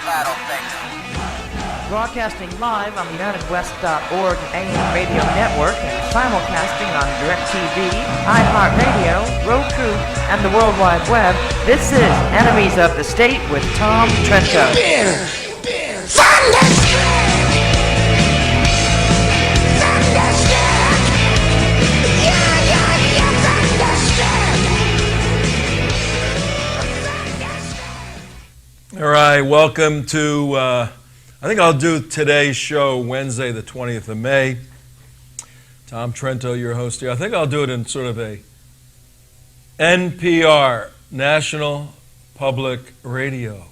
battle victim. Broadcasting live on the UnitedWest.org AM radio network and simulcasting on DirecTV, iHeartRadio, Roku, and the World Wide Web, this is Enemies of the State with Tom Trento. All right, welcome to, I think I'll do today's show Wednesday, the 20th of May. Tom Trento, your host here. I think I'll do it in sort of a NPR, National Public Radio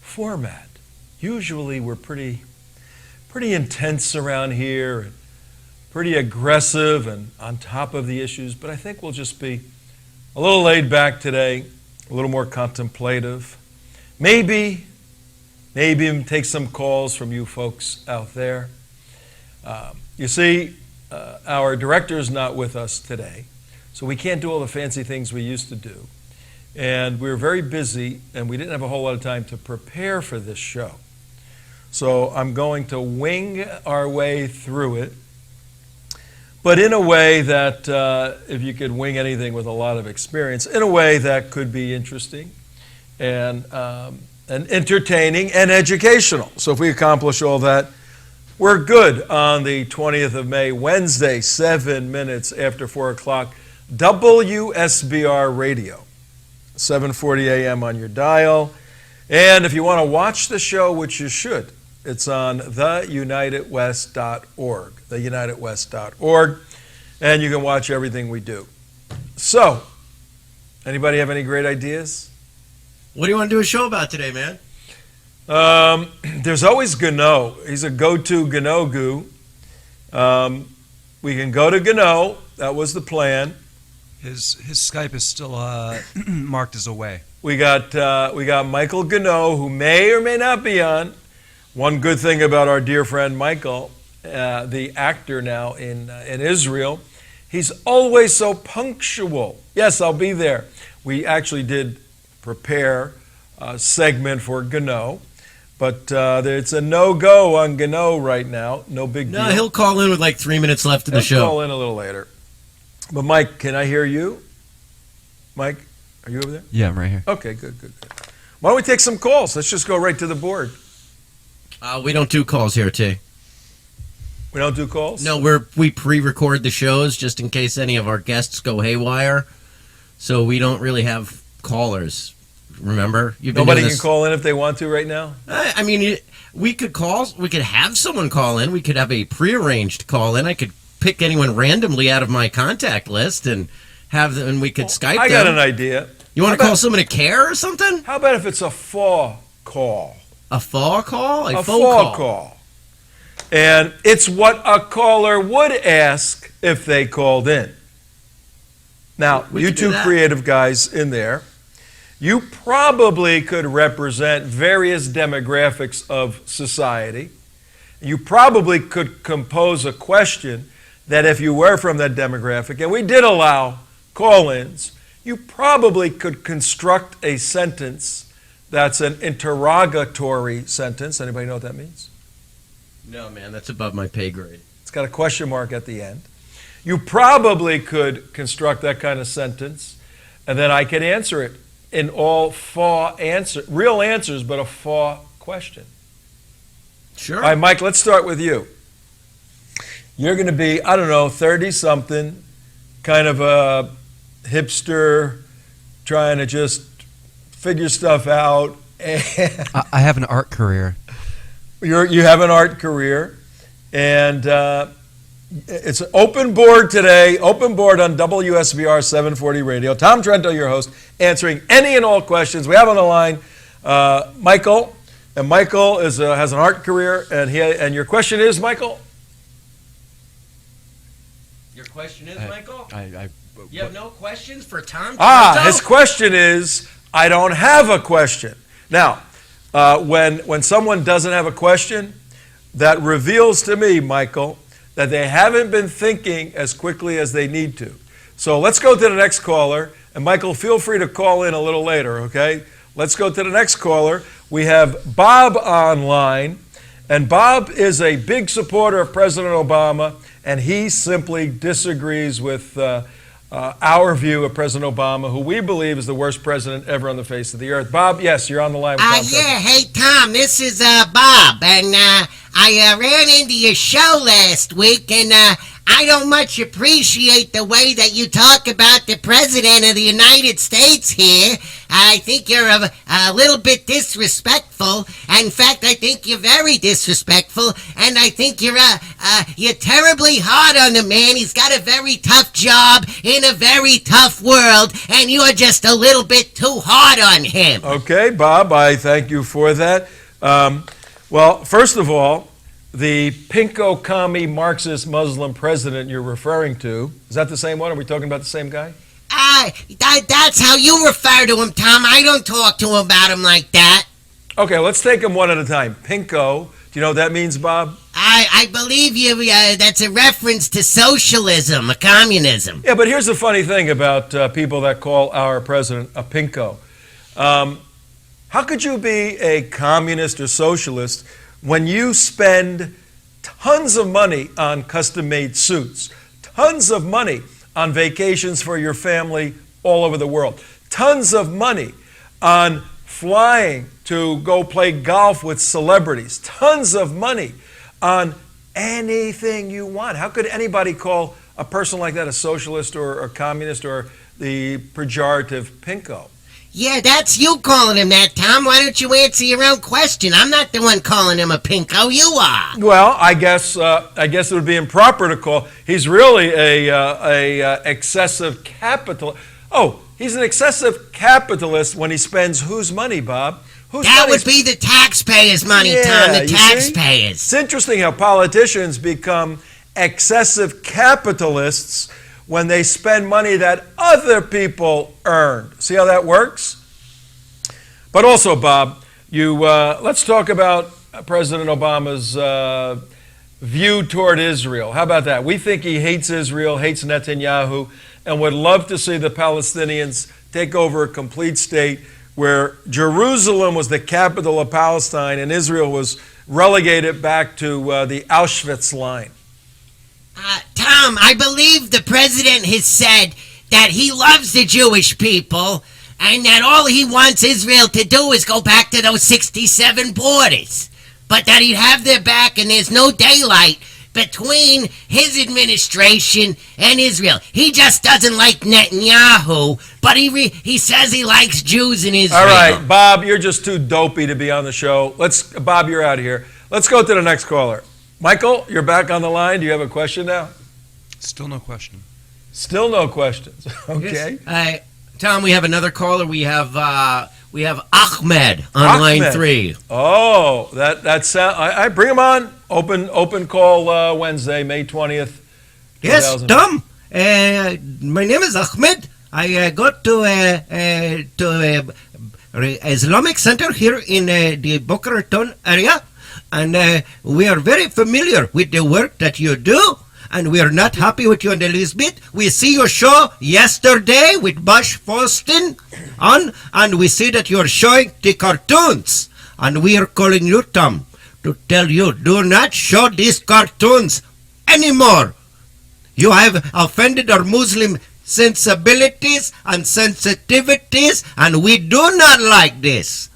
format. Usually we're pretty intense around here, and pretty aggressive and on top of the issues, but I think we'll just be a little laid back today, a little more contemplative. Maybe even take some calls from you folks out there. You see, our director's not with us today, so we can't do all the fancy things we used to do. And we were very busy, and we didn't have a whole lot of time to prepare for this show. So I'm going to wing our way through it, but in a way that, if you could wing anything with a lot of experience, in a way that could be interesting and entertaining and educational. So if we accomplish all that, we're good on the 20th of May, Wednesday, 7 minutes after 4 o'clock, WSBR Radio, 7:40 a.m. on your dial. And if you want to watch the show, which you should, it's on theunitedwest.org, theunitedwest.org, and you can watch everything we do. So, anybody have any great ideas? What do you want to do a show about today, man? There's always Gano. He's a go-to Gano goo. We can go to Gano. That was the plan. His Skype is still marked as away. We got Michael Gano, who may or may not be on. One good thing about our dear friend Michael, the actor now in Israel, he's always so punctual. Yes, I'll be there. We actually did prepare a segment for Gano, but it's a no-go on Gano right now. No big deal. No, he'll call in with like 3 minutes left in the show. He'll call in a little later. But Mike, can I hear you? Mike, are you over there? Yeah, I'm right here. Okay, good. Why don't we take some calls? Let's just go right to the board. We don't do calls here, T. We don't do calls? No, we pre-record the shows just in case any of our guests go haywire. So we don't really have callers. Remember? Nobody can call in if they want to right now? I mean, we could have someone call in. We could have a prearranged call in. I could pick anyone randomly out of my contact list and we could Skype them. I got an idea. You want to call someone a care or something? How about if it's a faux call? A faux call? A faux call. And it's what a caller would ask if they called in. Now, you two creative guys in there, you probably could represent various demographics of society. You probably could compose a question that if you were from that demographic, and we did allow call-ins, you probably could construct a sentence that's an interrogatory sentence. Anybody know what that means? No, man, that's above my pay grade. It's got a question mark at the end. You probably could construct that kind of sentence, and then I could answer it in all real answers, but a faux question. Sure. All right, Mike, let's start with you. You're going to be, 30-something, kind of a hipster, trying to just figure stuff out. I have an art career. You have an art career, and it's open board today, open board on WSBR 740 Radio. Tom Trento, your host, answering any and all questions. We have on the line Michael, and Michael has an art career, and your question is, Michael? Your question is, Michael? You have no questions for Tom Trento? His question is, I don't have a question. Now, when someone doesn't have a question, that reveals to me, Michael, that they haven't been thinking as quickly as they need to. So let's go to the next caller. And Michael, feel free to call in a little later, okay? Let's go to the next caller. We have Bob online, and Bob is a big supporter of President Obama, and he simply disagrees with our view of President Obama, who we believe is the worst president ever on the face of the earth. Bob, yes, you're on the line with Tom. Yeah, hey, Tom, this is Bob, and I ran into your show last week, and I don't much appreciate the way that you talk about the President of the United States here. I think you're a little bit disrespectful. In fact, I think you're very disrespectful, and I think you're terribly hard on the man. He's got a very tough job in a very tough world, and you are just a little bit too hard on him. Okay, Bob, I thank you for that. Well, first of all, the pinko commie Marxist Muslim president you're referring to, is that the same one? Are we talking about the same guy? That's how you refer to him, Tom. I don't talk to him about him like that. Okay, let's take them one at a time. Pinko, do you know what that means, Bob? I believe you, that's a reference to socialism, communism. Yeah, but here's the funny thing about people that call our president a pinko. How could you be a communist or socialist when you spend tons of money on custom-made suits, tons of money on vacations for your family all over the world, tons of money on flying to go play golf with celebrities, tons of money on anything you want? How could anybody call a person like that a socialist or a communist or the pejorative pinko? Yeah, that's you calling him that, Tom. Why don't you answer your own question? I'm not the one calling him a pinko. You are. Well, I guess it would be improper to call. He's really a excessive capitalist. Oh, he's an excessive capitalist when he spends whose money, Bob? That would be the taxpayers' money, Tom. The taxpayers. It's interesting how politicians become excessive capitalists when they spend money that other people earned. See how that works? But also, Bob, let's talk about President Obama's view toward Israel. How about that? We think he hates Israel, hates Netanyahu, and would love to see the Palestinians take over a complete state where Jerusalem was the capital of Palestine and Israel was relegated back to the Auschwitz line. Tom, I believe the president has said that he loves the Jewish people and that all he wants Israel to do is go back to those 67 borders. But that he'd have their back and there's no daylight between his administration and Israel. He just doesn't like Netanyahu, but he says he likes Jews in Israel. All right, Bob, you're just too dopey to be on the show. Bob, you're out of here. Let's go to the next caller. Michael, you're back on the line. Do you have a question now? Still no question. Still no questions. Okay. Yes. Tom, we have another caller. We have Ahmed on line 3. Oh, that sound. I bring him on. Open call Wednesday, May 20th. Yes, Tom. My name is Ahmed. I go to Islamic Center here in the Boca Raton area, and we are very familiar with the work that you do, and we are not happy with you in the least bit. We see your show yesterday with Bush Faustin on, and we see that you are showing the cartoons, and we are calling you, Tom, to tell you, do not show these cartoons anymore. You have offended our Muslim sensibilities and sensitivities, and we do not like this.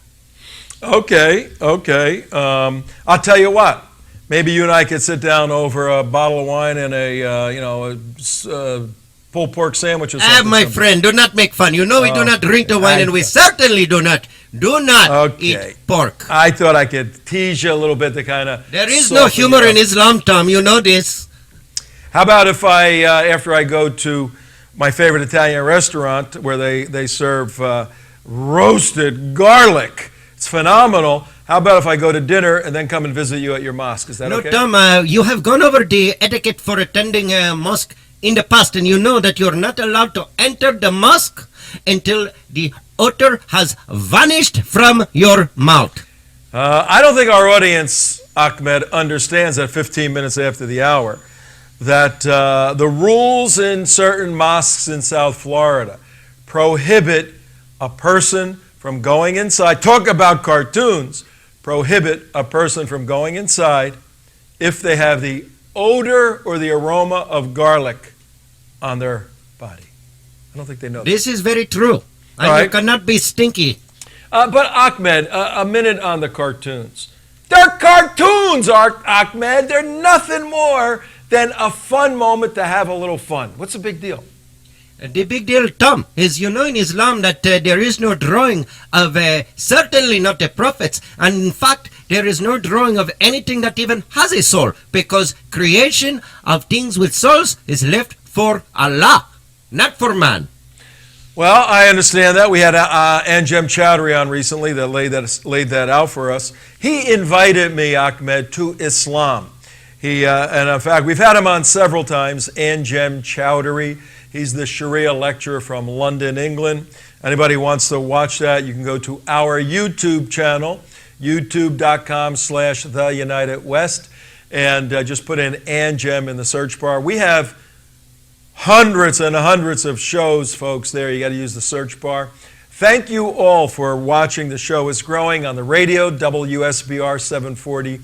Okay. I'll tell you what. Maybe you and I could sit down over a bottle of wine and a pulled pork sandwich or something. My friend, do not make fun. You know we do not drink the wine, and we certainly do not eat pork. I thought I could tease you a little bit to kind of. There is no humor in Islam, Tom. You know this. How about if after I go to my favorite Italian restaurant where they serve roasted garlic? It's phenomenal. How about if I go to dinner and then come and visit you at your mosque? Is that okay? No, Tom, you have gone over the etiquette for attending a mosque in the past, and you know that you're not allowed to enter the mosque until the odor has vanished from your mouth. I don't think our audience, Ahmed, understands that 15 minutes after the hour that the rules in certain mosques in South Florida prohibit a person from going inside. Talk about cartoons. Prohibit a person from going inside if they have the odor or the aroma of garlic on their body. I don't think they know This is very true. And All right. you cannot be stinky. But Ahmed, a minute on the cartoons. They're cartoons, Ahmed. They're nothing more than a fun moment to have a little fun. What's the big deal? The big deal, Tom, is you know in Islam that there is no drawing of, certainly not the prophets. And in fact, there is no drawing of anything that even has a soul. Because creation of things with souls is left for Allah, not for man. Well, I understand that. We had Anjem Chowdhury on recently that laid that out for us. He invited me, Ahmed, to Islam. And in fact, we've had him on several times, Anjem Chowdhury. He's the Sharia lecturer from London, England. Anybody wants to watch that, you can go to our YouTube channel, youtube.com/The United West, and just put in Anjem in the search bar. We have hundreds and hundreds of shows, folks, there. You got to use the search bar. Thank you all for watching. The show is growing on the radio, WSBR 740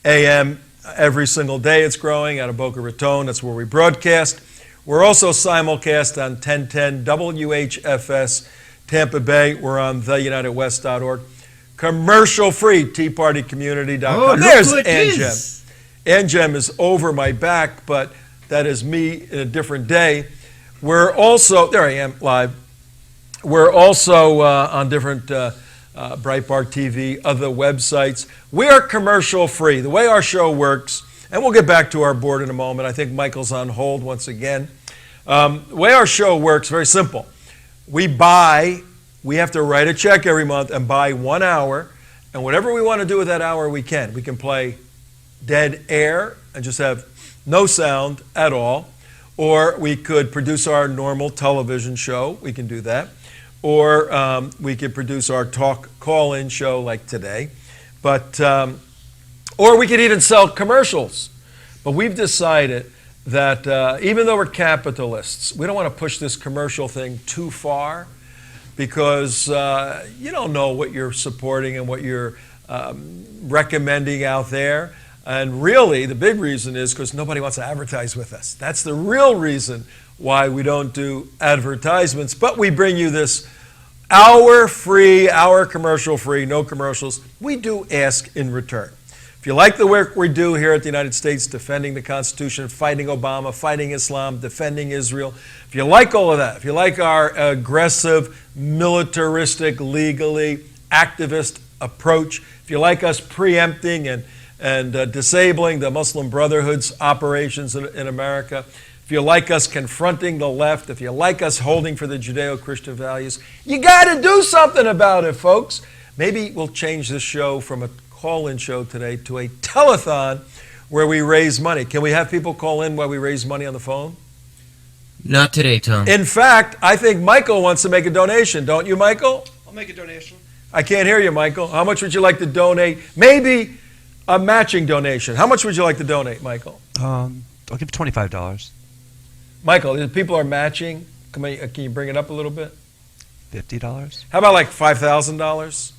AM. Every single day it's growing out of Boca Raton. That's where we broadcast. We're also simulcast on 1010 WHFS Tampa Bay. We're on theunitedwest.org. Commercial free, teapartycommunity.com. Oh, There's look who it Anjem. is. Anjem is over my back, but that is me in a different day. We're also, there I am, live. We're also on different Breitbart TV, other websites. We are commercial free. The way our show works, and we'll get back to our board in a moment. I think Michael's on hold once again. The way our show works, very simple. We have to write a check every month and buy 1 hour, and whatever we want to do with that hour, we can. We can play dead air and just have no sound at all, or we could produce our normal television show. We can do that. Or we could produce our talk call-in show like today. But or we could even sell commercials. But we've decided that even though we're capitalists, we don't want to push this commercial thing too far, because you don't know what you're supporting and what you're recommending out there. And really, the big reason is because nobody wants to advertise with us. That's the real reason why we don't do advertisements. But we bring you this hour free, hour commercial free, no commercials. We do ask in return. If you like the work we do here at the United States, defending the Constitution, fighting Obama, fighting Islam, defending Israel, if you like all of that, if you like our aggressive, militaristic, legally activist approach, if you like us preempting and disabling the Muslim Brotherhood's operations in America, if you like us confronting the left, if you like us holding for the Judeo-Christian values, you got to do something about it, folks. Maybe we'll change this show from a call-in show today to a telethon where we raise money. Can we have people call in while we raise money on the phone? Not today, Tom. In fact, I think Michael wants to make a donation. Don't you, Michael? I'll make a donation. I can't hear you, Michael. How much would you like to donate? Maybe a matching donation. How much would you like to donate, Michael? I'll give $25. Michael, if people are matching, can you bring it up a little bit? $50. How about like $5,000?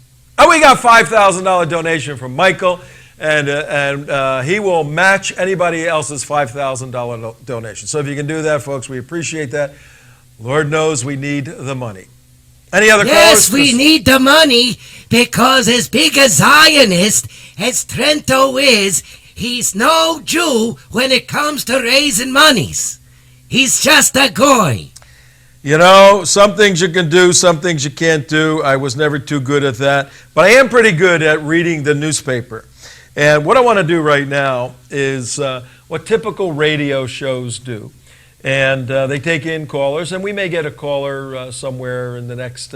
Oh, we got $5,000 donation from Michael, and he will match anybody else's $5,000 donation. So if you can do that, folks, we appreciate that. Lord knows we need the money. Any other Yes, callers? we need the money because as big a Zionist as Trento is, he's no Jew when it comes to raising monies. He's just a goy. You know, some things you can do, some things you can't do. I was never too good at that. But I am pretty good at reading the newspaper. And what I want to do right now is what typical radio shows do. And they take in callers, and we may get a caller somewhere in the next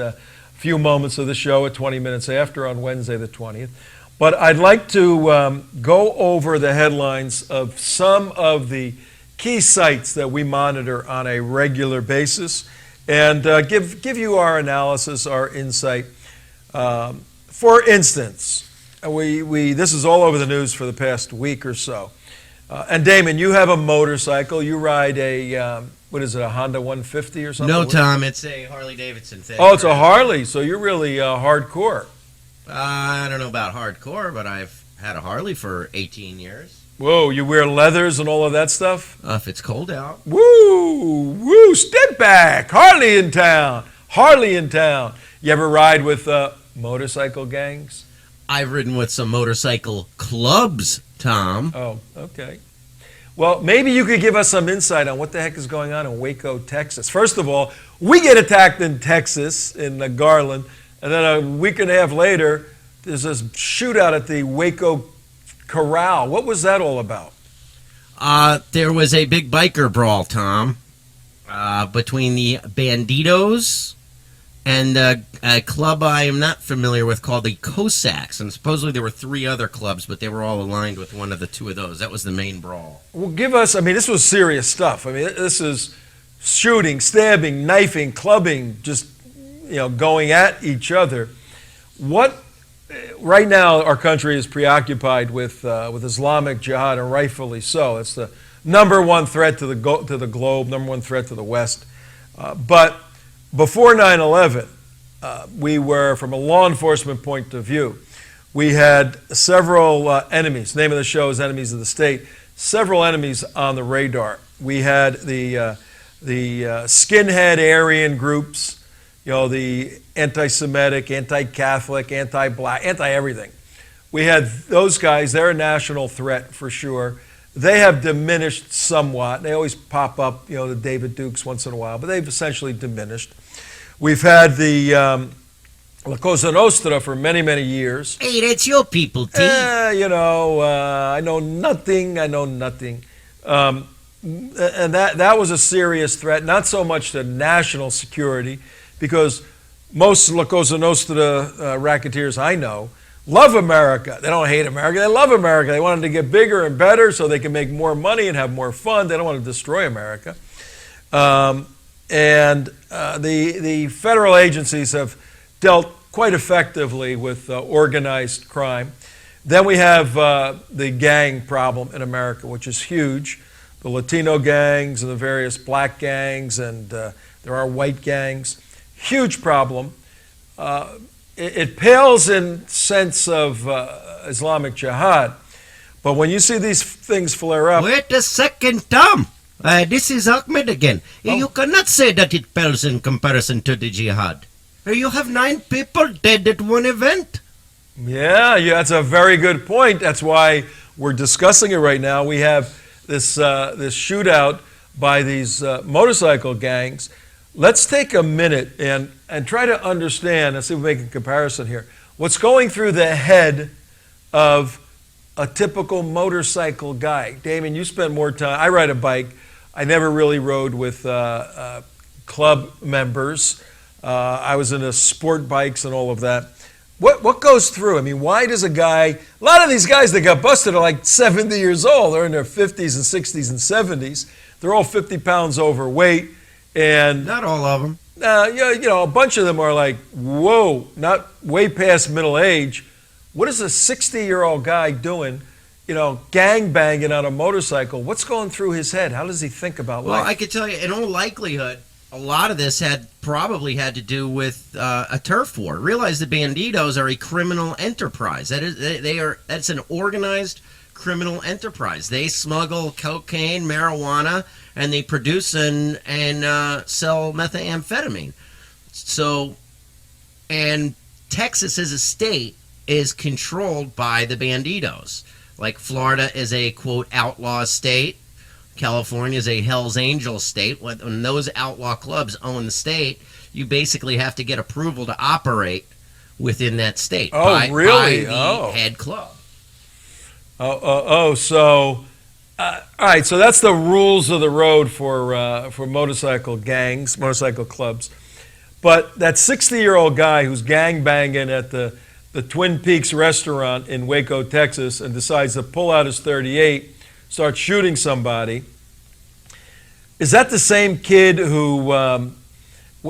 few moments of the show at 20 minutes after on Wednesday the 20th. But I'd like to go over the headlines of some of the key sites that we monitor on a regular basis and give you our analysis, our insight. For instance, this is all over the news for the past week or so. And Damon, you have a motorcycle. You ride a what is it, a Honda 150 or something? No, Tom, it's a Harley Davidson thing. Oh, it's a Harley, so you're really hardcore. I don't know about hardcore, but I've had a Harley for 18 years. Whoa, you wear leathers and all of that stuff? If it's cold out. Woo, step back. Harley in town. Harley in town. You ever ride with motorcycle gangs? I've ridden with some motorcycle clubs, Tom. Oh, okay. Well, maybe you could give us some insight on what the heck is going on in Waco, Texas. First of all, we get attacked in Texas, in Garland, and then a week and a half later, there's this shootout at the Waco Corral. What was that all about? There was a big biker brawl, Tom, between the Banditos and a club I am not familiar with called the Cossacks. And supposedly there were 3 other clubs, but they were all aligned with one of the 2 of those. That was the main brawl. Well, this was serious stuff. I mean, this is shooting, stabbing, knifing, clubbing, just, going at each other. Right now, our country is preoccupied with Islamic jihad, and rightfully so. It's the number one threat to the globe, number one threat to the West. But before 9/11, we were, from a law enforcement point of view, we had several enemies. The name of the show is Enemies of the State. Several enemies on the radar. We had the skinhead Aryan groups, the anti-Semitic, anti-Catholic, anti-black, anti-everything. We had those guys. They're a national threat for sure. They have diminished somewhat. They always pop up, the David Dukes once in a while, but they've essentially diminished. We've had the La Cosa Nostra for many, many years. Hey, that's your people, T. I know nothing. And that was a serious threat, not so much to national security, because most La Cosa Nostra racketeers I know love America. They don't hate America. They love America. They want it to get bigger and better so they can make more money and have more fun. They don't want to destroy America. The federal agencies have dealt quite effectively with organized crime. Then we have the gang problem in America, which is huge. The Latino gangs and the various black gangs, and there are white gangs. Huge problem. It pales in sense of Islamic jihad, but when you see these things flare up... Wait a second, Tom. This is Ahmed again. Oh. You cannot say that it pales in comparison to the jihad. You have 9 people dead at one event. Yeah, that's a very good point. That's why we're discussing it right now. We have this shootout by these motorcycle gangs. Let's take a minute and try to understand, and see if we make a comparison here. What's going through the head of a typical motorcycle guy? Damon, you spend more time. I ride a bike. I never really rode with club members. I was into sport bikes and all of that. What goes through? I mean, why does a lot of these guys that got busted are like 70 years old. They're in their 50s and 60s and 70s. They're all 50 pounds overweight. And Not all of them. a bunch of them are like, whoa, not way past middle age. What is a 60-year-old guy doing, gang banging on a motorcycle? What's going through his head? How does he think about life? Well, I could tell you, in all likelihood, a lot of this probably had to do with a turf war. Realize the Banditos are a criminal enterprise. That's an organized criminal enterprise. They smuggle cocaine, marijuana, and they produce and sell methamphetamine. So, and Texas as a state is controlled by the Banditos. Like Florida is a, quote, outlaw state. California is a Hell's Angels state. When those outlaw clubs own the state, you basically have to get approval to operate within that state. Oh, really? By the head club. So, all right. So that's the rules of the road for motorcycle gangs, motorcycle clubs. But that 60-year-old guy who's gang banging at the Twin Peaks restaurant in Waco, Texas, and decides to pull out his .38, start shooting somebody. Is that the same kid who,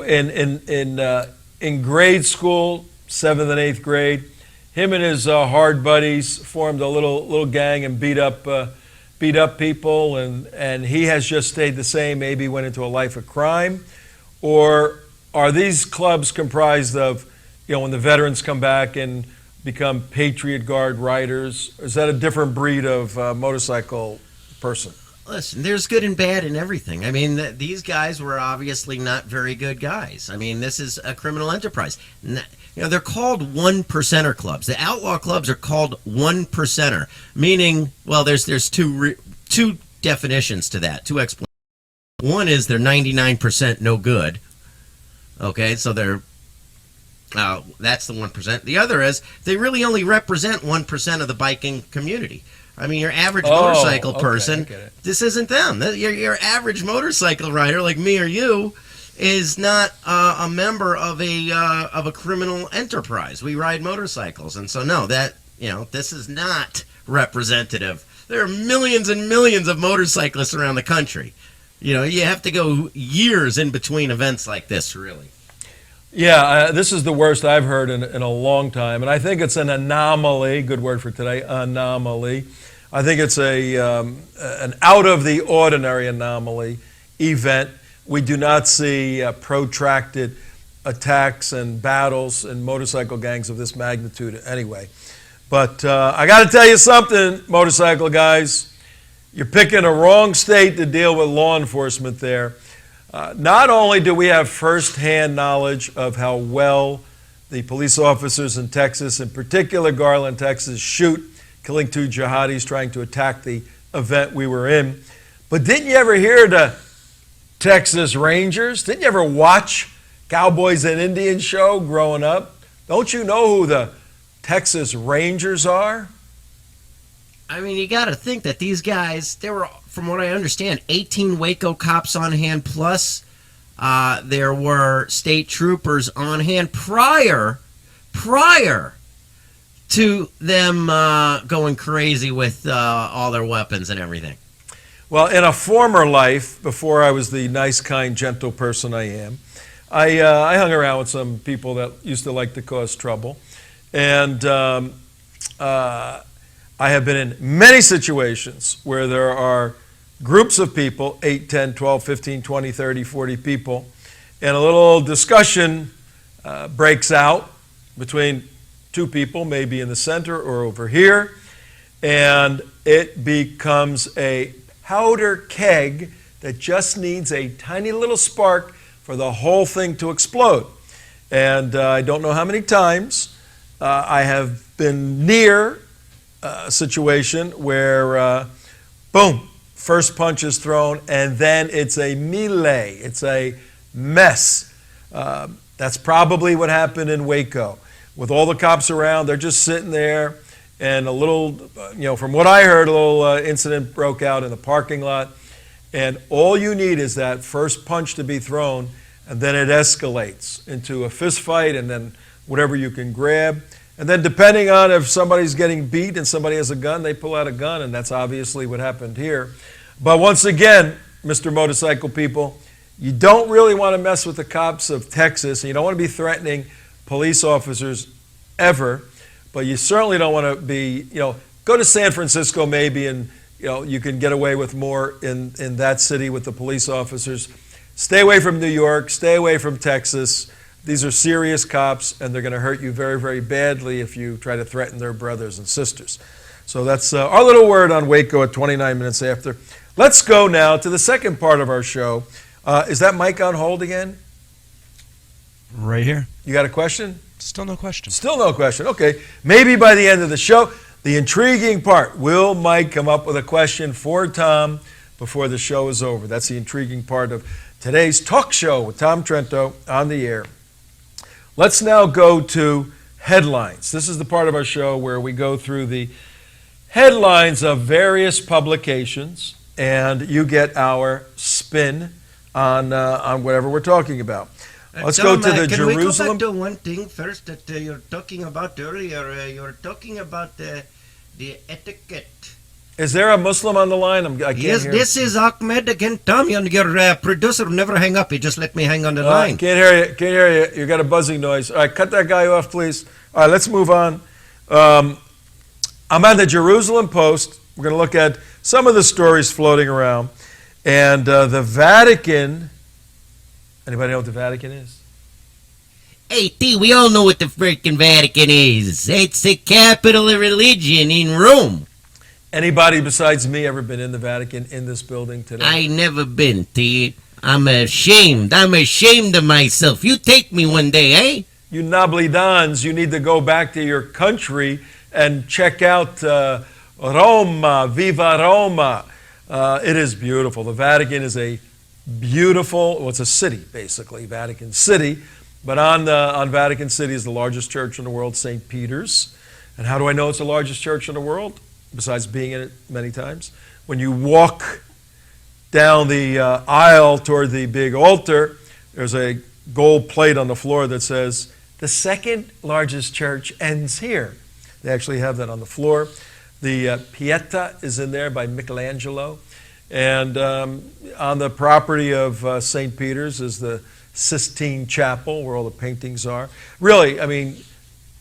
in grade school, 7th and 8th grade, him and his hard buddies formed a little gang and beat up beat up people, and he has just stayed the same, maybe went into a life of crime? Or are these clubs comprised of, when the veterans come back and become Patriot Guard riders? Is that a different breed of motorcycle person? Listen, there's good and bad in everything. I mean, these guys were obviously not very good guys. I mean, this is a criminal enterprise. They're called one percenter clubs. The outlaw clubs are called one percenter, meaning, well, there's two definitions to that, two explanations. One is they're 99% no good. Okay, so they're that's the 1%. The other is they really only represent 1% of the biking community. I mean, your average motorcycle person, this isn't them. Your average motorcycle rider, like me or you, is not a member of a criminal enterprise. We ride motorcycles, and so no, this is not representative. There are millions and millions of motorcyclists around the country. You have to go years in between events like this, really. Yeah, this is the worst I've heard in a long time, and I think it's an anomaly. Good word for today, anomaly. I think it's an out-of-the-ordinary anomaly event. We do not see protracted attacks and battles in motorcycle gangs of this magnitude anyway. But I got to tell you something, motorcycle guys. You're picking a wrong state to deal with law enforcement there. Not only do we have firsthand knowledge of how well the police officers in Texas, in particular Garland, Texas, shoot, killing 2 jihadis trying to attack the event we were in, but didn't you ever hear the Texas Rangers? Didn't you ever watch Cowboys and Indians show growing up? Don't you know who the Texas Rangers are? I mean, you got to think that these guys, there were, from what I understand, 18 Waco cops on hand, plus there were state troopers on hand prior to them going crazy with all their weapons and everything. Well, in a former life, before I was the nice, kind, gentle person I am, I hung around with some people that used to like to cause trouble. And I have been in many situations where there are groups of people, 8, 10, 12, 15, 20, 30, 40 people, and a little discussion breaks out between 2 people, maybe in the center or over here, and it becomes a powder keg that just needs a tiny little spark for the whole thing to explode. And I don't know how many times I have been near a situation where, boom, first punch is thrown, and then it's a melee. It's a mess. That's probably what happened in Waco. With all the cops around, they're just sitting there, and a little, from what I heard, a little incident broke out in the parking lot, and all you need is that first punch to be thrown, and then it escalates into a fist fight, and then whatever you can grab. And then depending on if somebody's getting beat and somebody has a gun, they pull out a gun, and that's obviously what happened here. But once again, Mr. Motorcycle people, you don't really want to mess with the cops of Texas, and you don't want to be threatening police officers ever, but you certainly don't want to be, go to San Francisco maybe, and you can get away with more in that city with the police officers. Stay away from New York, stay away from Texas. These are serious cops, and they're going to hurt you very, very badly if you try to threaten their brothers and sisters. So that's our little word on Waco at 29 minutes after. Let's go now to the second part of our show. Is that mic on hold again? Right here. You got a question? Still no question. Still no question. Okay. Maybe by the end of the show, the intriguing part, will Mike come up with a question for Tom before the show is over? That's the intriguing part of today's talk show with Tom Trento on the air. Let's now go to headlines. This is the part of our show where we go through the headlines of various publications, and you get our spin on whatever we're talking about. Let's Tom, go to the can Jerusalem. we go back to one thing first that you're talking about earlier? You're talking about the etiquette. Is there a Muslim on the line? I can't Yes, hear. this is Ahmed again. Tom, your producer will never hang up. He just let me hang on the line. Can't hear you. Can't hear you. You got a buzzing noise. All right, cut that guy off, please. All right, let's move on. I'm on the Jerusalem Post. We're going to look at some of the stories floating around. And the Vatican, anybody know what the Vatican is? Hey, T, we all know what the freaking Vatican is. It's the capital of religion in Rome. Anybody besides me ever been in the Vatican in this building today? I never been, T. I'm ashamed. I'm ashamed of myself. You take me one day, eh? You Noblidans, you need to go back to your country and check out Roma, Viva Roma. It is beautiful. The Vatican is a beautiful, well, it's a city, basically, Vatican City. But on Vatican City is the largest church in the world, St. Peter's. And how do I know it's the largest church in the world? Besides being in it many times. When you walk down the aisle toward the big altar, there's a gold plate on the floor that says, the second largest church ends here. They actually have that on the floor. The Pieta is in there by Michelangelo. And on the property of St. Peter's is the Sistine Chapel, where all the paintings are. Really, I mean,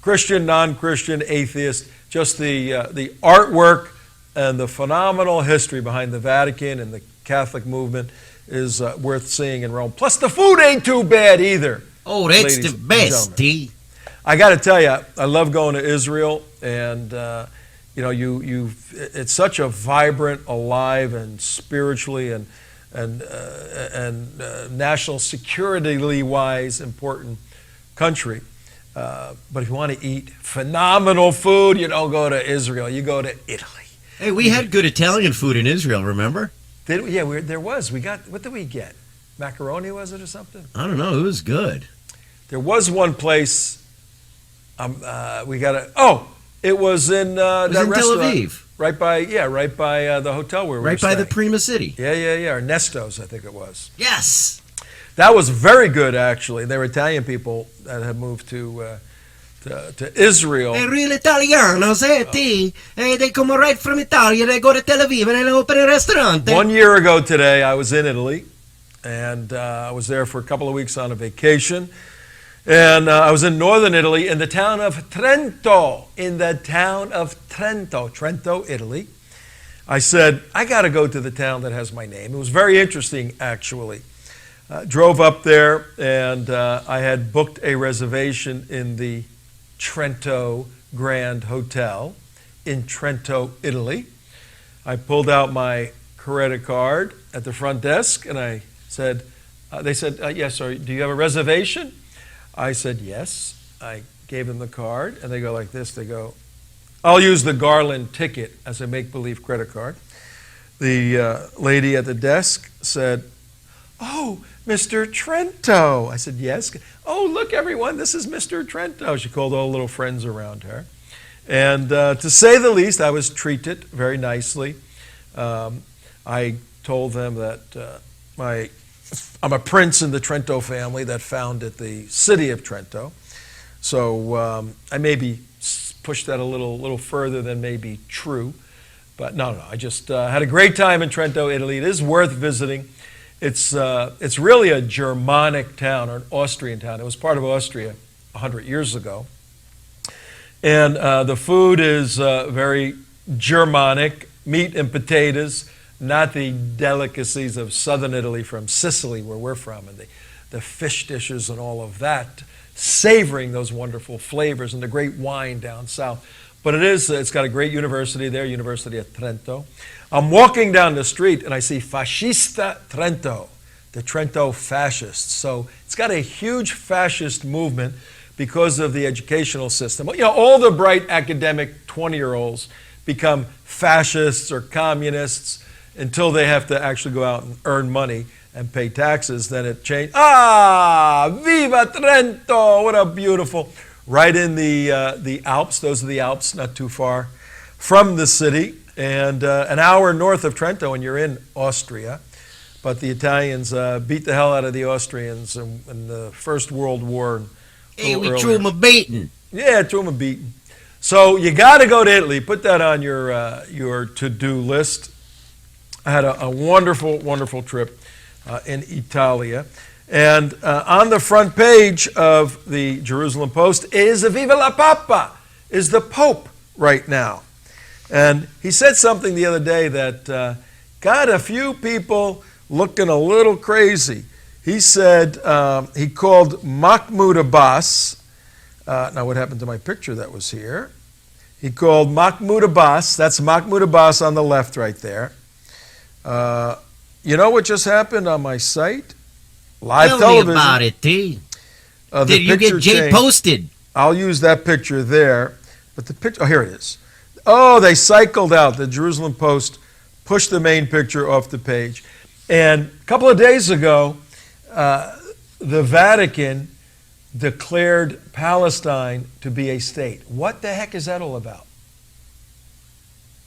Christian, non-Christian, atheist, just the artwork and the phenomenal history behind the Vatican and the Catholic movement is worth seeing in Rome. Plus, the food ain't too bad either. Oh, that's ladies the and best, gentlemen. T. I got to tell you, I love going to Israel, and it's such a vibrant, alive, and spiritually and national security-wise important country. But if you want to eat phenomenal food, you don't go to Israel. You go to Italy. Hey, we had good Italian food in Israel, remember? There was. We got, what did we get? Macaroni, was it, or something? I don't know. It was good. There was one place we got it was in that in Tel restaurant. Aviv. Right by the hotel where we were Right by the staying. Prima City. Yeah. Ernesto's, I think it was. Yes. That was very good, actually. They were Italian people that had moved to Israel. They're real Italianos, T. They come right from Italy. They go to Tel Aviv and they open a restaurant. 1 year ago today, I was in Italy, and I was there for a couple of weeks on a vacation. And I was in northern Italy, in the town of Trento. Trento, Italy. I said, I got to go to the town that has my name. It was very interesting, actually. Drove up there, and I had booked a reservation in the Trento Grand Hotel in Trento, Italy. I pulled out my credit card at the front desk, and I said, they said, yes, sir, do you have a reservation? I said, yes. I gave them the card, and they go like this. They go, I'll use the Garland ticket as a make-believe credit card. The lady at the desk said, oh, Mr. Trento. I said, yes. Oh, look, everyone, this is Mr. Trento. She called all the little friends around her. And to say the least, I was treated very nicely. I told them that I'm a prince in the Trento family that founded the city of Trento. So I maybe pushed that a little further than maybe true. But no. I just had a great time in Trento, Italy. It is worth visiting. It's really a Germanic town, or an Austrian town. It was part of Austria 100 years ago. And the food is very Germanic, meat and potatoes, not the delicacies of southern Italy from Sicily, where we're from, and the fish dishes and all of that, savoring those wonderful flavors, and the great wine down south. But it's got a great university there, University of Trento. I'm walking down the street and I see Fascista Trento, the Trento fascists. So it's got a huge fascist movement because of the educational system. You know, all the bright academic 20-year-olds become fascists or communists until they have to actually go out and earn money and pay taxes. Then it changed. Viva Trento! What a beautiful... Right in the Alps. Those are the Alps, not too far from the city. And an hour north of Trento, and you're in Austria. But the Italians beat the hell out of the Austrians in the First World War. Hey, we threw them a beating. Yeah, threw them a beating. So you got to go to Italy. Put that on your to-do list. I had a wonderful, wonderful trip in Italia. And on the front page of the Jerusalem Post is Viva la Papa, is the Pope right now. And he said something the other day that got a few people looking a little crazy. He said, he called Mahmoud Abbas, now what happened to my picture that was here? He called Mahmoud Abbas, that's Mahmoud Abbas on the left right there. You know what just happened on my site? Live Tell television. me about it, T. The Did you picture get Jay changed. posted? I'll use that picture there. But the picture, oh, here it is. Oh, they cycled out. The Jerusalem Post pushed the main picture off the page. And a couple of days ago, the Vatican declared Palestine to be a state. What the heck is that all about?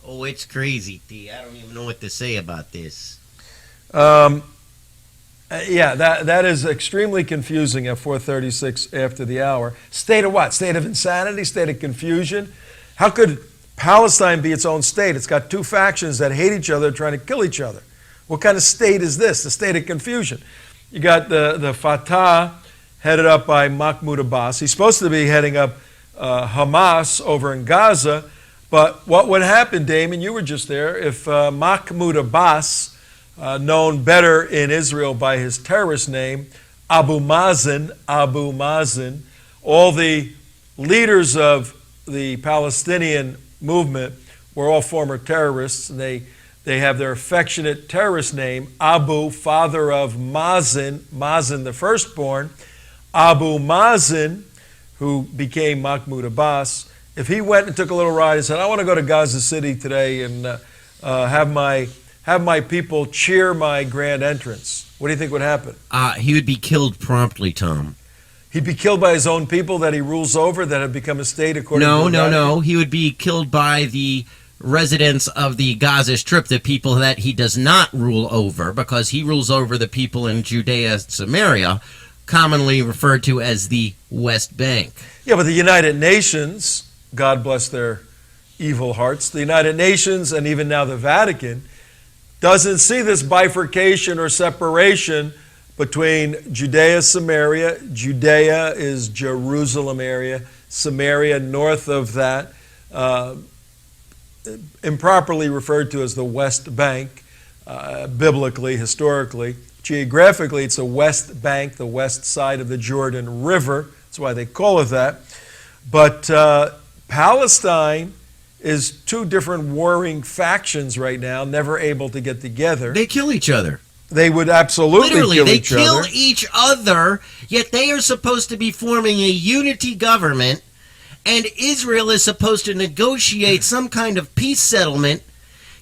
Oh, it's crazy, T. I don't even know what to say about this. Yeah, that is extremely confusing at 4:36 after the hour. State of what? State of insanity? State of confusion? How could Palestine be its own state? It's got two factions that hate each other, trying to kill each other. What kind of state is this? The state of confusion. You got the Fatah headed up by Mahmoud Abbas. He's supposed to be heading up Hamas over in Gaza. But what would happen, Damon, you were just there, if Mahmoud Abbas, known better in Israel by his terrorist name, Abu Mazen, all the leaders of the Palestinian movement were all former terrorists. And they have their affectionate terrorist name, Abu, father of Mazen the firstborn. Abu Mazen, who became Mahmoud Abbas, if he went and took a little ride and said, I want to go to Gaza City today and have my people cheer my grand entrance, what do you think would happen? He would be killed promptly, Tom. He'd be killed by his own people that he rules over, that have become a state according to the Vatican? No. He would be killed by the residents of the Gaza Strip, the people that he does not rule over, because he rules over the people in Judea, Samaria, commonly referred to as the West Bank. Yeah, but the United Nations, God bless their evil hearts, the United Nations and even now the Vatican doesn't see this bifurcation or separation between Judea, Samaria. Judea is Jerusalem area. Samaria, north of that, improperly referred to as the West Bank, biblically, historically. Geographically, it's the West Bank, the west side of the Jordan River. That's why they call it that. But Palestine is two different warring factions right now, never able to get together. They kill each other. They would absolutely Literally, kill they each kill other. each other, yet they are supposed to be forming a unity government, and Israel is supposed to negotiate some kind of peace settlement,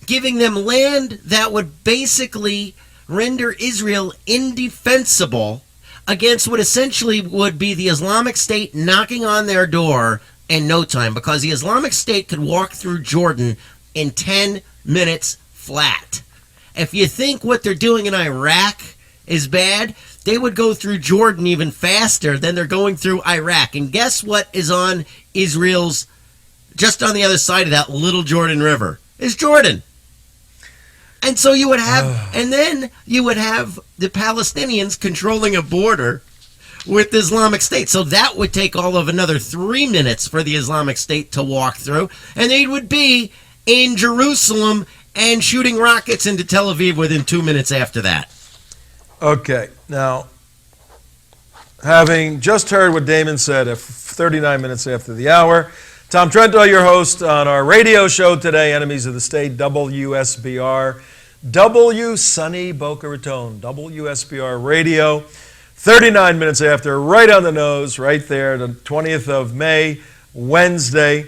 giving them land that would basically render Israel indefensible against what essentially would be the Islamic State knocking on their door in no time, because the Islamic State could walk through Jordan in 10 minutes flat. If you think what they're doing in Iraq is bad, they would go through Jordan even faster than they're going through Iraq. And guess what is on Israel's, just on the other side of that little Jordan River? Is Jordan. And so you would have, and then you would have the Palestinians controlling a border with the Islamic State. So that would take all of another 3 minutes for the Islamic State to walk through. And they would be in Jerusalem and shooting rockets into Tel Aviv within 2 minutes after that. Okay, now, having just heard what Damon said at 39 minutes after the hour, Tom Trento, your host on our radio show today, Enemies of the State, WSBR, W Sunny Boca Raton, WSBR Radio, 39 minutes after, right on the nose, right there, the 20th of May, Wednesday.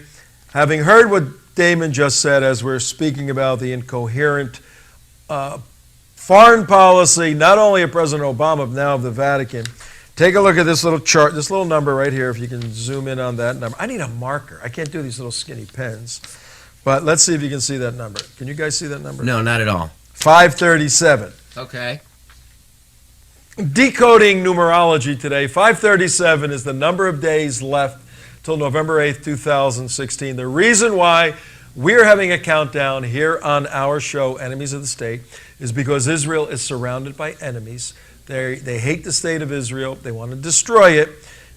Having heard what Damon just said as we're speaking about the incoherent foreign policy, not only of President Obama, but now of the Vatican. Take a look at this little chart, this little number right here, if you can zoom in on that number. I need a marker. I can't do these little skinny pens. But let's see if you can see that number. Can you guys see that number? No, not at all. 537. Okay. Decoding numerology today, 537 is the number of days left till November 8th, 2016. The reason why we're having a countdown here on our show, Enemies of the State, is because Israel is surrounded by enemies. They hate the state of Israel. They want to destroy it.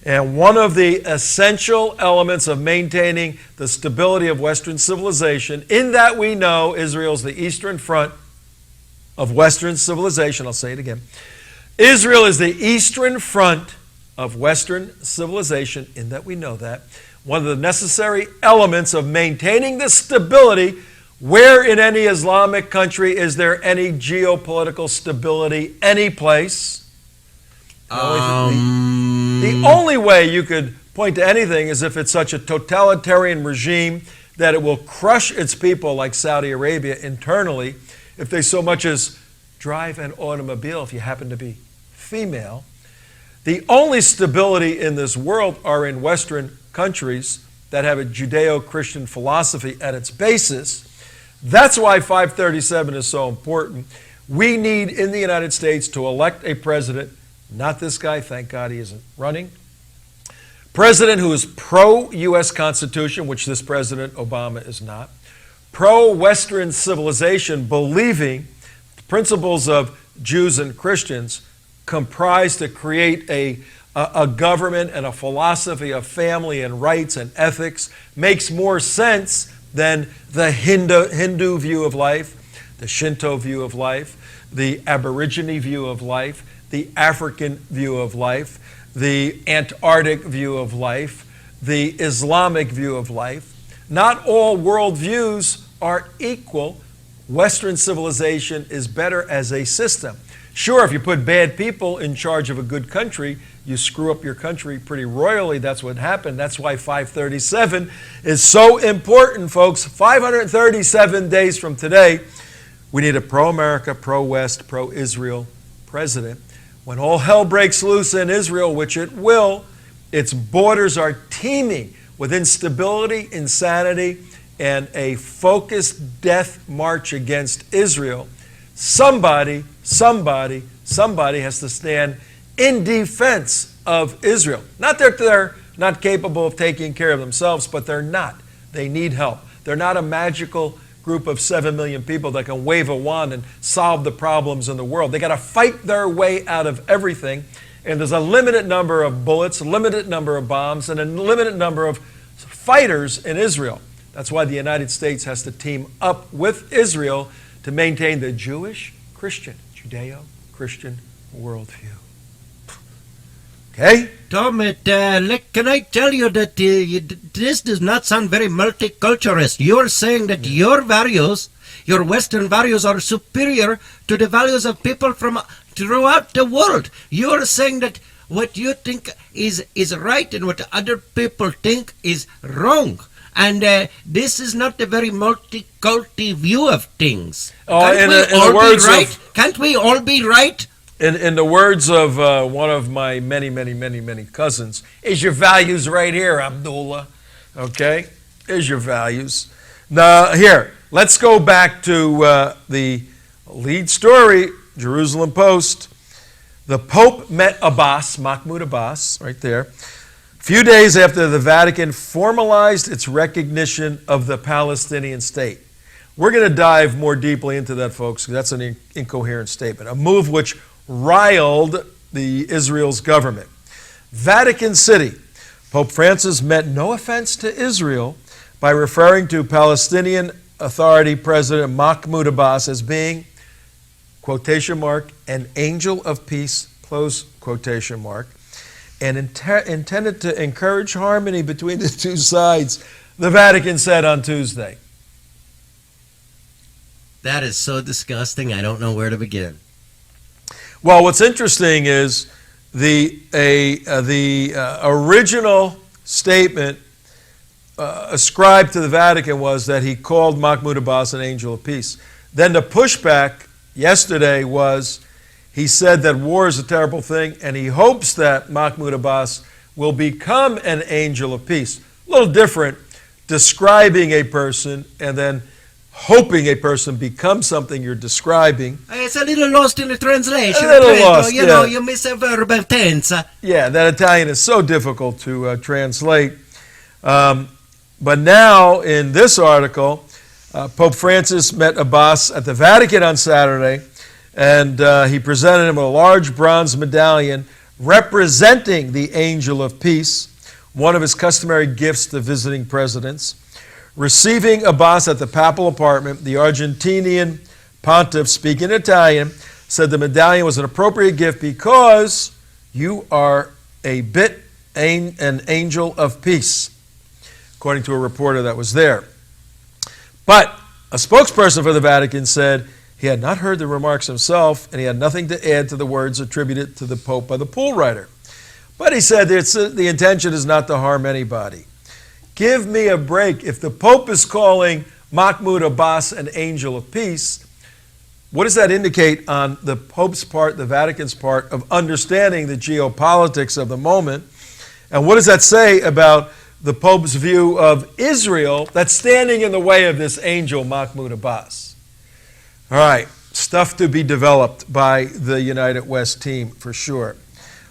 And one of the essential elements of maintaining the stability of Western civilization, in that we know Israel's the eastern front of Western civilization. I'll say it again. Israel is the eastern front of Western civilization, in that we know that. One of the necessary elements of maintaining the stability. Where in any Islamic country is there any geopolitical stability any place? The only way you could point to anything is if it's such a totalitarian regime that it will crush its people, like Saudi Arabia, internally, if they so much as drive an automobile if you happen to be female. The only stability in this world are in Western countries that have a Judeo-Christian philosophy at its basis. That's why 537 is so important. We need in the United States to elect a president, not this guy, thank God he isn't running, president who is pro-U.S. Constitution, which this President Obama is not, pro-Western civilization, believing the principles of Jews and Christians comprise to create a government and a philosophy of family and rights and ethics, makes more sense than the Hindu view of life, the Shinto view of life, the Aborigine view of life, the African view of life, the Antarctic view of life, the Islamic view of life. Not all worldviews are equal. Western civilization is better as a system. Sure, if you put bad people in charge of a good country, you screw up your country pretty royally. That's what happened. That's why 537 is so important, folks. 537 days from today, we need a pro-America, pro-West, pro-Israel president. When all hell breaks loose in Israel, which it will, its borders are teeming with instability, insanity, and a focused death march against Israel. Somebody has to stand in defense of Israel. Not that they're not capable of taking care of themselves, but they're not. They need help. They're not a magical group of 7 million people that can wave a wand and solve the problems in the world. They got to fight their way out of everything, and there's a limited number of bullets, a limited number of bombs, and a limited number of fighters in Israel. That's why the United States has to team up with Israel to maintain the Jewish, Christian, Judeo-Christian worldview. Okay? Tom, can I tell you that this does not sound very multiculturalist. You're saying that your values, your Western values, are superior to the values of people from throughout the world. You're saying that what you think is right and what other people think is wrong. And this is not a very multicultural view of things. Can't we all be right? In the words of one of my many cousins, is your values right here, Abdullah? Okay? Is your values. Now, here, let's go back to the lead story, Jerusalem Post. The Pope met Abbas, Mahmoud Abbas, right there, a few days after the Vatican formalized its recognition of the Palestinian state. We're going to dive more deeply into that, folks, because that's an incoherent statement, a move which riled the Israel's government. Vatican City. Pope Francis meant no offense to Israel by referring to Palestinian Authority President Mahmoud Abbas as being, quotation mark, an angel of peace, close quotation mark, and intended to encourage harmony between the two sides, the Vatican said on Tuesday. That is so disgusting, I don't know where to begin. Well, what's interesting is the original statement ascribed to the Vatican was that he called Mahmoud Abbas an angel of peace. Then the pushback yesterday was he said that war is a terrible thing and he hopes that Mahmoud Abbas will become an angel of peace. A little different, describing a person and then hoping a person becomes something you're describing. It's a little lost in the translation. A little lost, you know, you miss a verb of tense. Yeah, that Italian is so difficult to translate. But now, in this article, Pope Francis met Abbas at the Vatican on Saturday, and he presented him with a large bronze medallion representing the angel of peace, one of his customary gifts to visiting presidents. Receiving Abbas at the papal apartment, the Argentinian pontiff, speaking Italian, said the medallion was an appropriate gift because you are an angel of peace, according to a reporter that was there. But a spokesperson for the Vatican said he had not heard the remarks himself and he had nothing to add to the words attributed to the Pope by the pool writer. But he said the intention is not to harm anybody. Give me a break. If the Pope is calling Mahmoud Abbas an angel of peace, what does that indicate on the Pope's part, the Vatican's part, of understanding the geopolitics of the moment? And what does that say about the Pope's view of Israel that's standing in the way of this angel, Mahmoud Abbas? All right, stuff to be developed by the United West team for sure.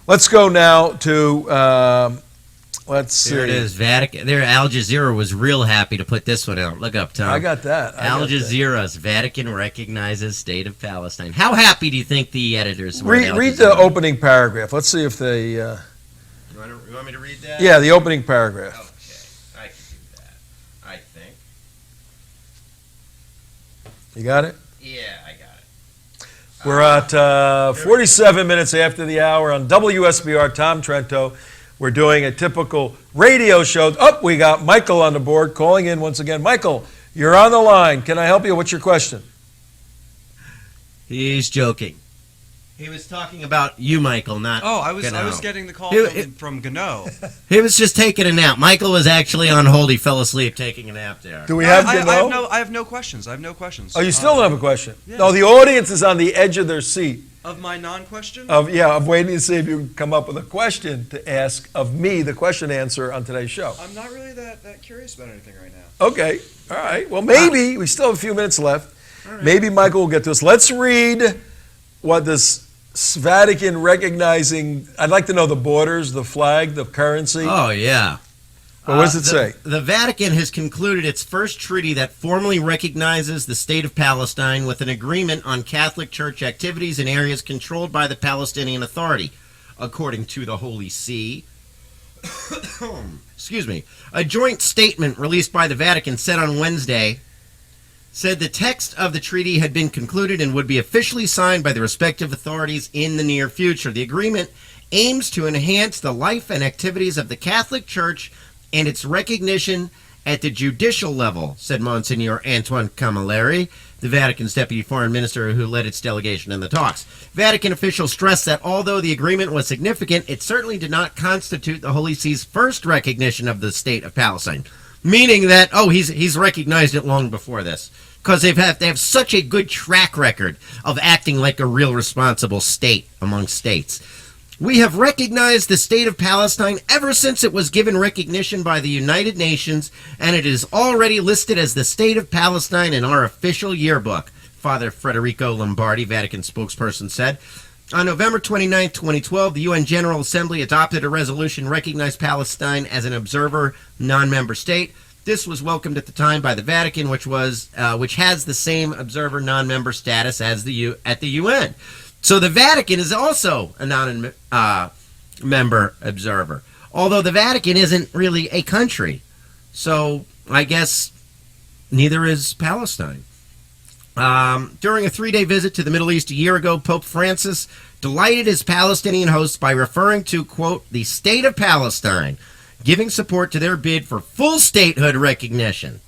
Let's go now to, let's see. There it is, Vatican. There, Al Jazeera was real happy to put this one out. Look up, Tom. I got that. Al Jazeera's Vatican recognizes state of Palestine. How happy do you think the editors were? Read the opening paragraph. Let's see if they... You want me to read that? Yeah, the opening paragraph. Okay, I can do that, I think. You got it? Yeah, I got it. We're at 47 minutes after the hour on WSBR. Tom Trento. We're doing a typical radio show. Oh, we got Michael on the board calling in once again. Michael, you're on the line. Can I help you? What's your question? He's joking. He was talking about you, Michael, not I was Gano. getting the call from Gano. He was just taking a nap. Michael was actually on hold. He fell asleep taking a nap there. Do we have Gano? I have no questions. Oh, you still don't have a question? Yeah. No, the audience is on the edge of their seat. Of my non-question? Of waiting to see if you can come up with a question to ask of me, the question answer on today's show. I'm not really that curious about anything right now. Okay, all right. Well, maybe. We still have a few minutes left. Right. Maybe Michael will get to us. Let's read what this Vatican recognizing, I'd like to know the borders, the flag, the currency. Oh, yeah. Well, what does it say? The Vatican has concluded its first treaty that formally recognizes the state of Palestine with an agreement on Catholic Church activities in areas controlled by the Palestinian Authority, according to the Holy See. Excuse me. A joint statement released by the Vatican said on Wednesday, said the text of the treaty had been concluded and would be officially signed by the respective authorities in the near future. The agreement aims to enhance the life and activities of the Catholic Church and its recognition at the judicial level, said Monsignor Antoine Camilleri, the Vatican's deputy foreign minister who led its delegation in the talks. Vatican officials stressed that although the agreement was significant, it certainly did not constitute the Holy See's first recognition of the state of Palestine. Meaning that, he's recognized it long before this. Because they have such a good track record of acting like a real responsible state among states. We have recognized the state of Palestine ever since it was given recognition by the United Nations, and it is already listed as the state of Palestine in our official yearbook, Father Federico Lombardi, Vatican spokesperson, said. On November 29, 2012, the UN General Assembly adopted a resolution recognizing Palestine as an observer non-member state. This was welcomed at the time by the Vatican, which has the same observer non-member status as at the UN. So the Vatican is also a non-member observer, although the Vatican isn't really a country. So I guess neither is Palestine. During a 3-day visit to the Middle East a year ago, Pope Francis delighted his Palestinian hosts by referring to, quote, the state of Palestine, giving support to their bid for full statehood recognition.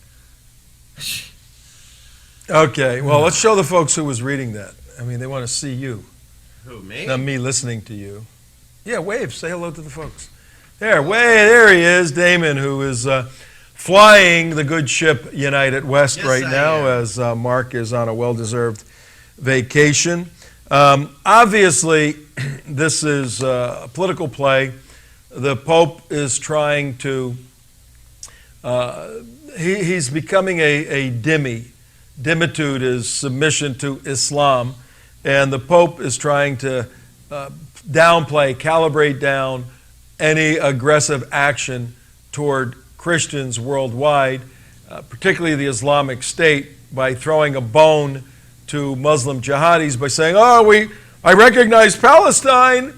Okay, well, let's show the folks who was reading that. I mean, they want to see you. Who, me? Not me listening to you. Yeah, wave. Say hello to the folks. There he is, Damon, who is flying the good ship United West now as Mark is on a well-deserved vacation. Obviously, this is a political play. The Pope is trying to, he's becoming a dhimmi. Dhimmitude is submission to Islam, and the Pope is trying to downplay, calibrate down any aggressive action toward Christians worldwide, particularly the Islamic State, by throwing a bone to Muslim jihadis by saying, I recognize Palestine,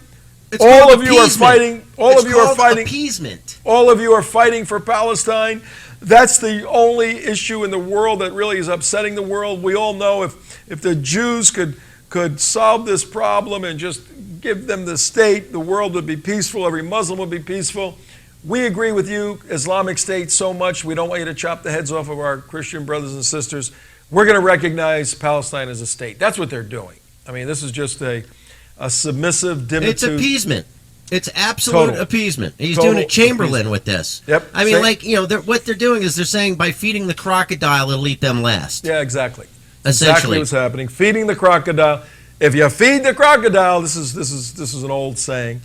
All called of you are appeasement. fighting. All It's of you are called fighting. appeasement. All of you are fighting for Palestine. That's the only issue in the world that really is upsetting the world. We all know if the Jews could solve this problem and just give them the state, the world would be peaceful. Every Muslim would be peaceful. We agree with you, Islamic State, so much. We don't want you to chop the heads off of our Christian brothers and sisters. We're going to recognize Palestine as a state. That's what they're doing. I mean, this is just a submissive, dimitude. It's appeasement. It's absolute Total. appeasement. He's Total doing a Chamberlain appeasement. with this. Yep. I mean, Same. like, what they're doing is they're saying by feeding the crocodile, it'll eat them last. Yeah, exactly. Essentially. Exactly what's happening. Feeding the crocodile. If you feed the crocodile, this is an old saying.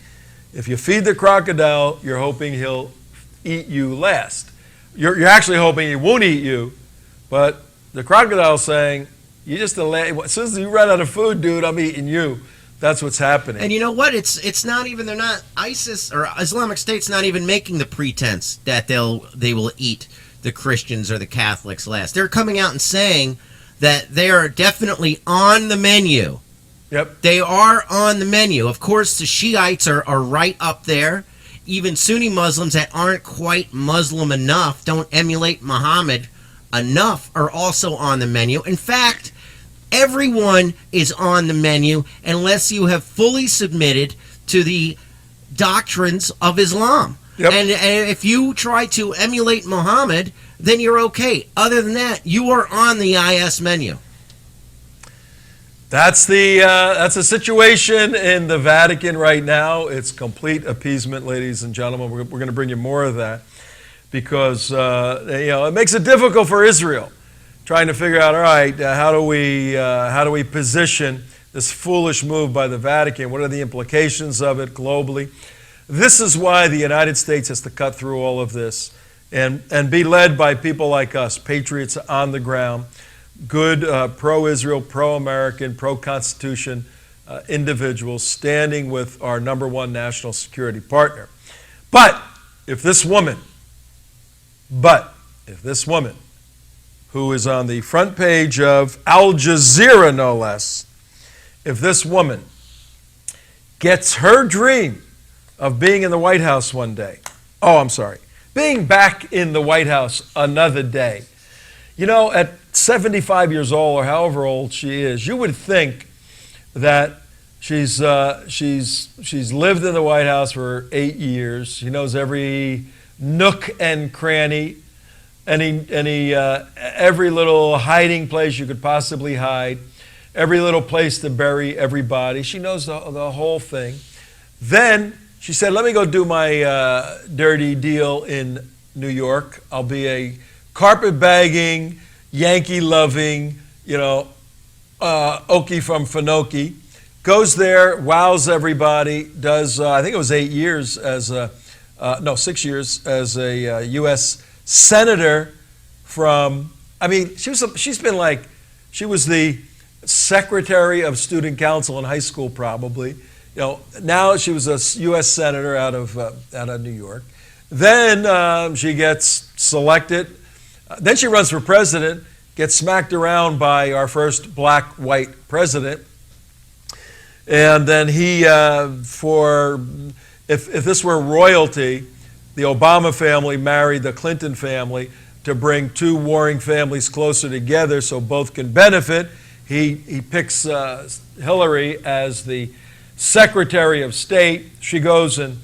If you feed the crocodile, you're hoping he'll eat you last. You're actually hoping he won't eat you, but the crocodile's saying, you just as soon as you run out of food, dude, I'm eating you. That's what's happening. And you know what? It's not even, they're not, ISIS or Islamic State's not even making the pretense that they will eat the Christians or the Catholics last. They're coming out and saying that they are definitely on the menu. Yep. They are on the menu. Of course, the Shiites are right up there. Even Sunni Muslims that aren't quite Muslim enough, don't emulate Muhammad enough, are also on the menu. In fact, everyone is on the menu unless you have fully submitted to the doctrines of Islam. Yep. And if you try to emulate Muhammad, then you're okay. Other than that, you are on the IS menu. That's the situation in the Vatican right now. It's complete appeasement, ladies and gentlemen. We're going to bring you more of that because it makes it difficult for Israel trying to figure out, all right, how do we position this foolish move by the Vatican? What are the implications of it globally? This is why the United States has to cut through all of this and be led by people like us, patriots on the ground, good pro-Israel, pro-American, pro-Constitution individuals standing with our number one national security partner. But if this woman, who is on the front page of Al Jazeera, no less, if this woman gets her dream of being in the White House one day, being back in the White House another day, at 75 years old or however old she is, you would think that she's lived in the White House for 8 years. She knows every nook and cranny, every little hiding place you could possibly hide, every little place to bury everybody. She knows the whole thing. Then she said, let me go do my dirty deal in New York. I'll be a carpetbagging, Yankee-loving, Okie from Finoki. Goes there, wows everybody, does, I think it was 8 years as 6 years as a U.S. Senator from, she was the Secretary of Student Council in high school probably. Now she was a U.S. Senator out of New York. Then she gets selected. Then she runs for president, gets smacked around by our first black-white president. And then he, if this were royalty, the Obama family married the Clinton family to bring two warring families closer together so both can benefit. He picks Hillary as the Secretary of State. She goes and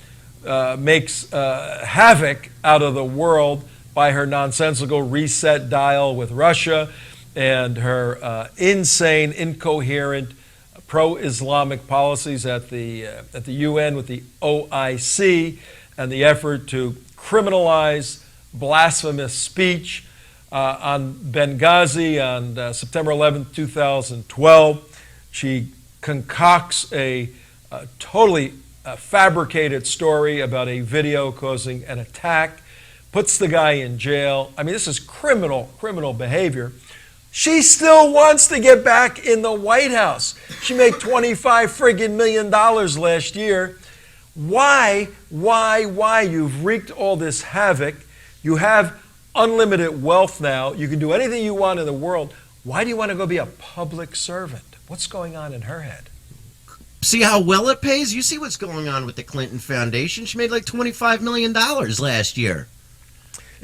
makes havoc out of the world by her nonsensical reset dial with Russia and her insane, incoherent, pro-Islamic policies at the UN with the OIC and the effort to criminalize blasphemous speech on Benghazi on September 11, 2012. She concocts a totally fabricated story about a video causing an attack, puts the guy in jail. This is criminal behavior. She still wants to get back in the White House. She made $25 million last year. Why? You've wreaked all this havoc. You have unlimited wealth now. You can do anything you want in the world. Why do you want to go be a public servant? What's going on in her head? see how well it pays? You see what's going on with the Clinton Foundation. She made like $25 million last year.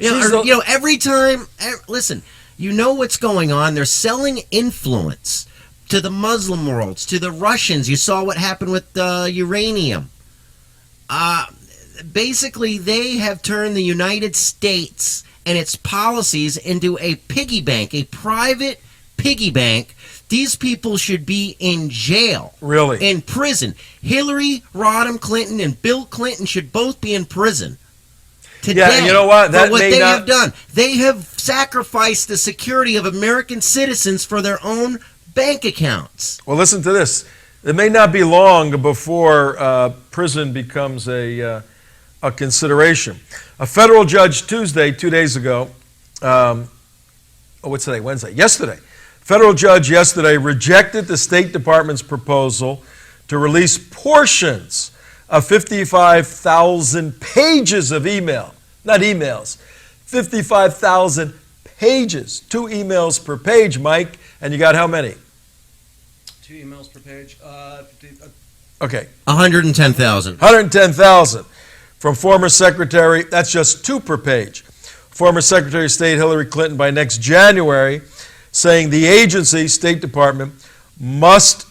Every time, listen, you know what's going on. They're selling influence to the Muslim worlds, to the Russians. You saw what happened with uranium. Basically, they have turned the United States and its policies into a piggy bank, a private piggy bank. These people should be in jail. Really? In prison. Hillary Rodham Clinton and Bill Clinton should both be in prison today. Yeah, and you know what? For what they have done. They have sacrificed the security of American citizens for their own bank accounts. Well, listen to this. It may not be long before prison becomes a consideration. A federal judge Tuesday, 2 days ago, what's today? Wednesday. Yesterday. Federal judge yesterday rejected the State Department's proposal to release portions of 55,000 pages of email. Not emails. 55,000 pages. 2 emails per page, Mike. And you got how many? 2 emails per page. Okay. 110,000. 110,000 from former Secretary, that's just 2 per page. Former Secretary of State Hillary Clinton by next January, saying the agency, State Department, must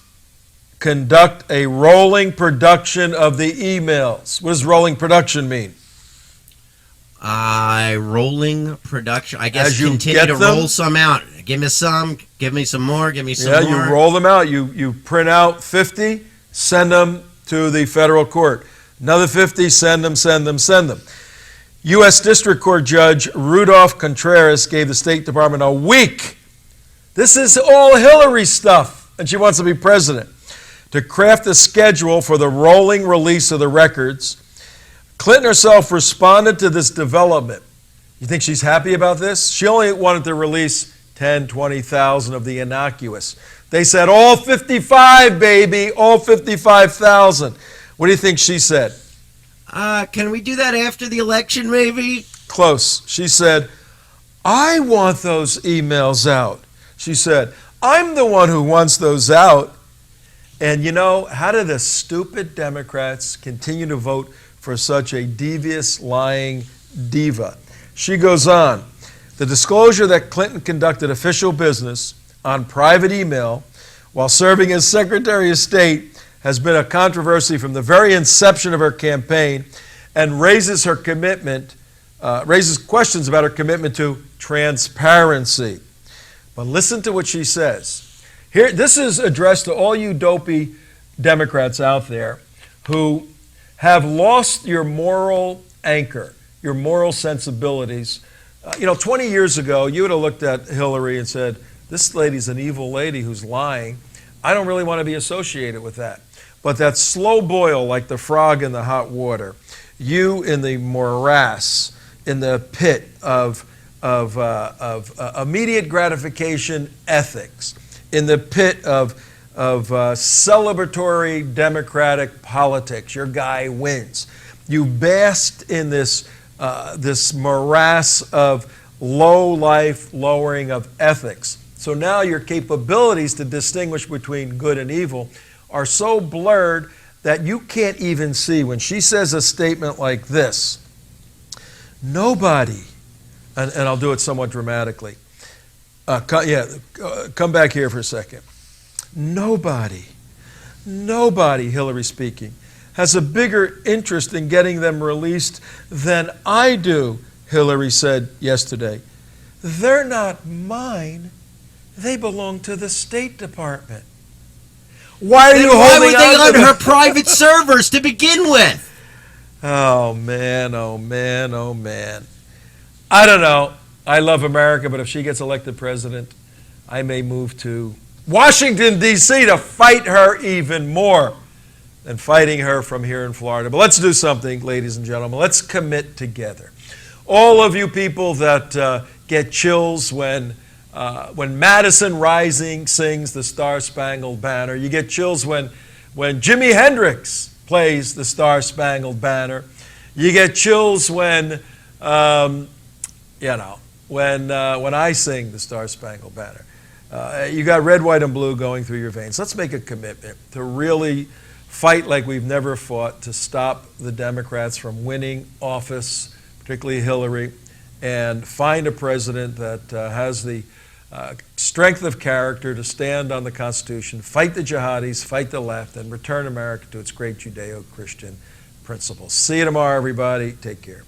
conduct a rolling production of the emails. What does rolling production mean? Rolling production. I guess As you continue get to them? roll some out. Give me some more, give me some Yeah, more. you roll them out. You print out 50, send them to the federal court. Another 50, send them. U.S. District Court Judge Rudolph Contreras gave the State Department a week. This is all Hillary stuff, and she wants to be president, to craft a schedule for the rolling release of the records. Clinton herself responded to this development. You think she's happy about this? She only wanted to release 10, 20,000 of the innocuous. They said, all 55, baby, all 55,000. What do you think she said? Can we do that after the election, maybe? Close. She said, I want those emails out. She said, I'm the one who wants those out. And you know, how do the stupid Democrats continue to vote for such a devious, lying diva? She goes on, the disclosure that Clinton conducted official business on private email while serving as Secretary of State has been a controversy from the very inception of her campaign and raises questions about her commitment to transparency. But listen to what she says. Here, this is addressed to all you dopey Democrats out there who have lost your moral anchor, your moral sensibilities. 20 years ago, you would have looked at Hillary and said, this lady's an evil lady who's lying. I don't really want to be associated with that. But that slow boil like the frog in the hot water, you in the morass, in the pit of immediate gratification ethics, in the pit of celebratory democratic politics. Your guy wins. You basked in this morass of low life lowering of ethics. So now your capabilities to distinguish between good and evil are so blurred that you can't even see. When she says a statement like this, nobody, and I'll do it somewhat dramatically. Come back here for a second. Nobody, Hillary speaking, has a bigger interest in getting them released than I do, Hillary said yesterday. They're not mine. They belong to the State Department. Why are you holding on her private servers to begin with? Oh, man. I don't know. I love America, but if she gets elected president, I may move to Washington, D.C. to fight her even more than fighting her from here in Florida. But let's do something, ladies and gentlemen. Let's commit together. All of you people that get chills when Madison Rising sings the Star-Spangled Banner. You get chills when Jimi Hendrix plays the Star-Spangled Banner. You get chills when I sing the Star-Spangled Banner. You got red, white, and blue going through your veins. Let's make a commitment to really fight like we've never fought to stop the Democrats from winning office, particularly Hillary, and find a president that has the strength of character to stand on the Constitution, fight the jihadis, fight the left, and return America to its great Judeo-Christian principles. See you tomorrow, everybody. Take care.